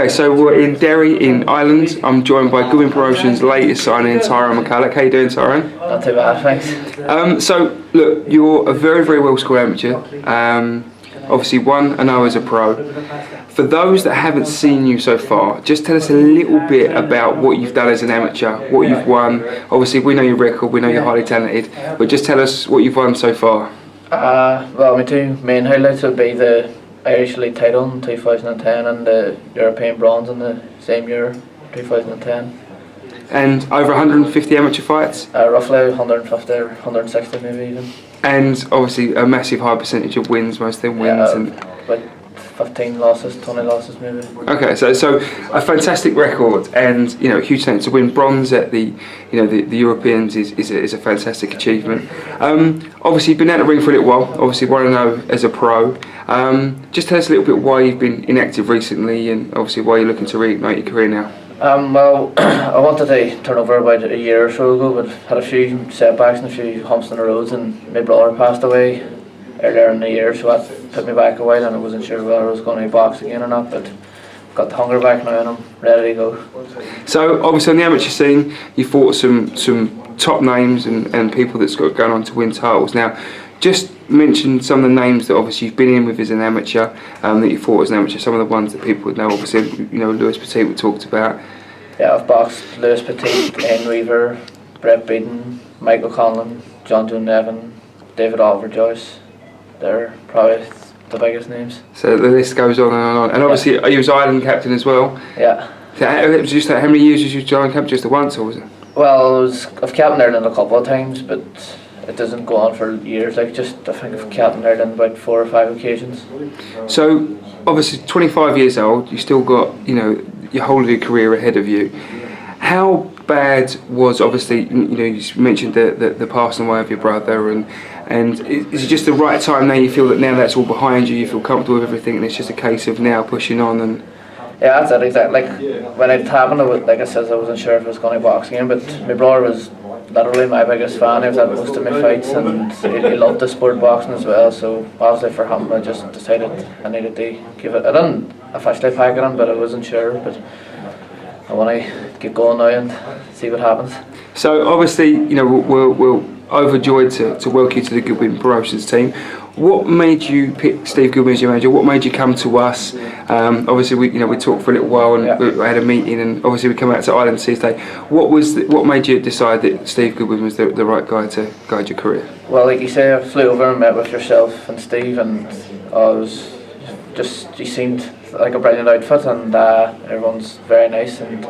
Okay, so we're in Derry in Ireland. I'm joined by Goodwin Promotions' latest signing, Tyrone McCallugh. How you doing, Tyrone? Not too bad, thanks. So, look, you're a very, very well-scored amateur. Obviously, won and now as a pro. For those that haven't seen you so far, just tell us a little bit about what you've done as an amateur, what you've won. Obviously, we know your record, we know you're highly talented, but just tell us what you've won so far. Well, my two main highlights would be the Irish League title in 2010 and the European bronze in the same year, 2010. And over 150 amateur fights? Roughly 150 or 160 maybe even. And obviously a massive high percentage of wins, most of them wins. And about 15 losses, 20 losses maybe. Okay, so a fantastic record, and a huge thanks to win bronze at the Europeans is a fantastic achievement. Obviously you've been out of the ring for a little while. Obviously 1-0 as a pro. Just tell us a little bit why you've been inactive recently, and obviously why you're looking to reignite your career now. Well, I wanted to turn over about a year or so ago, but had a few setbacks and a few humps in the roads, and my brother passed away earlier in the year, so that put me back a while, and I wasn't sure whether I was going to box again or not, but got the hunger back now and I'm ready to go. So obviously on the amateur scene you fought some top names and people that's got going on to win titles. Now just mention some of the names that obviously you've been in with as an amateur, that you fought as an amateur, some of the ones that people would know. Obviously Lewis Petit we talked about. Yeah, I've boxed Lewis Petit, Ian Weaver, Brett Beaton, Mccullagh, John Joe Nevin, David Oliver Joyce. They're probably the biggest names. So the list goes on and on. And obviously you was Ireland captain as well. Yeah. So how many years was you Ireland captain? Just the once, or was it? Well, I've captained Ireland a couple of times, but it doesn't go on for years. I think I've captained Ireland about 4 or 5 occasions. So obviously 25 years old, you still got your whole of your career ahead of you. How bad was, obviously, you mentioned the passing away of your brother, and is it just the right time now? You feel that now that's all behind you, you feel comfortable with everything, and it's just a case of now pushing on? And yeah, that's it, exactly. Like when it happened, like I said, I wasn't sure if I was going to box again, but my brother was literally my biggest fan. He was at most of my fights, and he loved the sport boxing as well, so obviously for him I just decided I needed to give it. I didn't officially pack it in, but I wasn't sure, but I want to get going now and see what happens. So obviously, we're overjoyed to welcome you to the Goodwin Promotions team. What made you pick Steve Goodwin as your manager? What made you come to us? Obviously, we talked for a little while, and yeah, we had a meeting, and obviously we come out to Ireland Tuesday. What made you decide that Steve Goodwin was the right guy to guide your career? Well, like you say, I flew over and met with yourself and Steve, and he seemed like a brilliant outfit, and everyone's very nice. And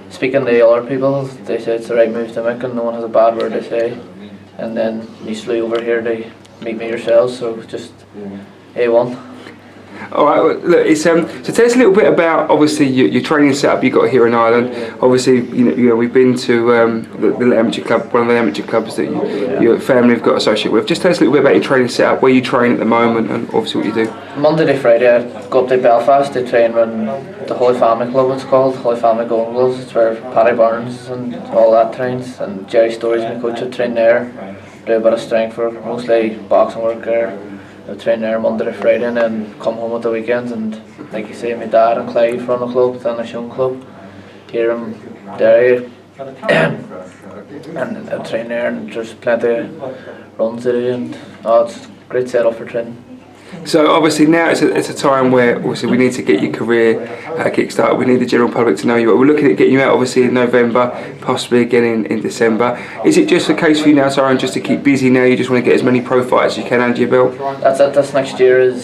speaking to other people, they say it's the right move to make, and no one has a bad word to say. And then you flew over here to meet me yourselves, so just A1. All right, well, look, so tell us a little bit about obviously your training setup you got here in Ireland. Obviously, we've been to the amateur club, one of the amateur clubs that your family have got associated with. Just tell us a little bit about your training setup, where you train at the moment, and obviously what you do. Monday to Friday, I go up to Belfast to train when the Holy Family Club, it's called Holy Family Golden Gloves. It's where Paddy Burns and all that trains, and Jerry Story's my coach. I train there, do a bit of strength work, mostly boxing work there. I train there Monday to Friday and then come home at the weekends, and like you say, my dad and Clive run the club, then a young club here in Derry, and I train there, and there's plenty of runs to do, and it's a great setup for training. So obviously now it's a time where obviously we need to get your career kick-started. We need the general public to know you. We're looking at getting you out obviously in November, possibly again in December. Is it just a case for you now, Tyrone, just to keep busy now? You just want to get as many pro fights as you can under your belt? That's it. This next year is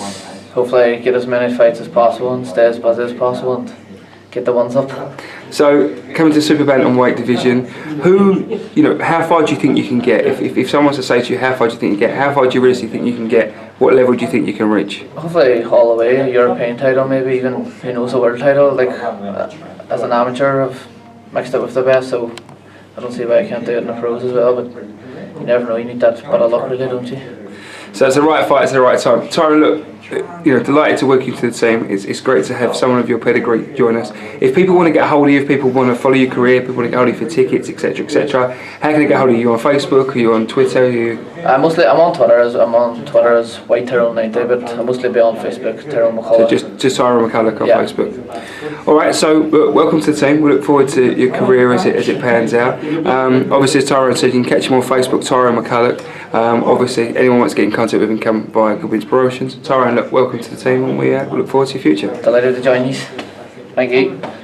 hopefully get as many fights as possible and stay as busy as possible and get the ones up. So coming to super bantamweight division, how far do you think you can get? If someone was to say to you, how far do you think you can get? How far do you really think you can get? What level do you think you can reach? Hopefully all the way, a European title, maybe even, who knows, a world title. Like as an amateur, I've mixed it with the best, so I don't see why I can't do it in the pros as well, but you never know, you need that bit of luck really, don't you? So it's the right fight, it's the right time. Tyrone, look, delighted to welcome you to the team. It's great to have someone of your pedigree join us. If people want to get hold of you, if people want to follow your career, people want to get hold of you for tickets, etc., etc., how can they get hold of you? Are you on Facebook? Are you on Twitter? I'm on Twitter as White Tyrone 90, but I mostly be on Facebook, Tyrone McCallugh. So just Tyrone McCallugh on Facebook. All right. So welcome to the team. We look forward to your career as it pans out. Obviously, as Tyrone said, you can catch him on Facebook, Tyrone McCallugh. Obviously, anyone wants to get in contact with him, come via Goodwin's Promotions. Tyrone, look, welcome to the team, and we look forward to your future. Delighted to join you. Thank you.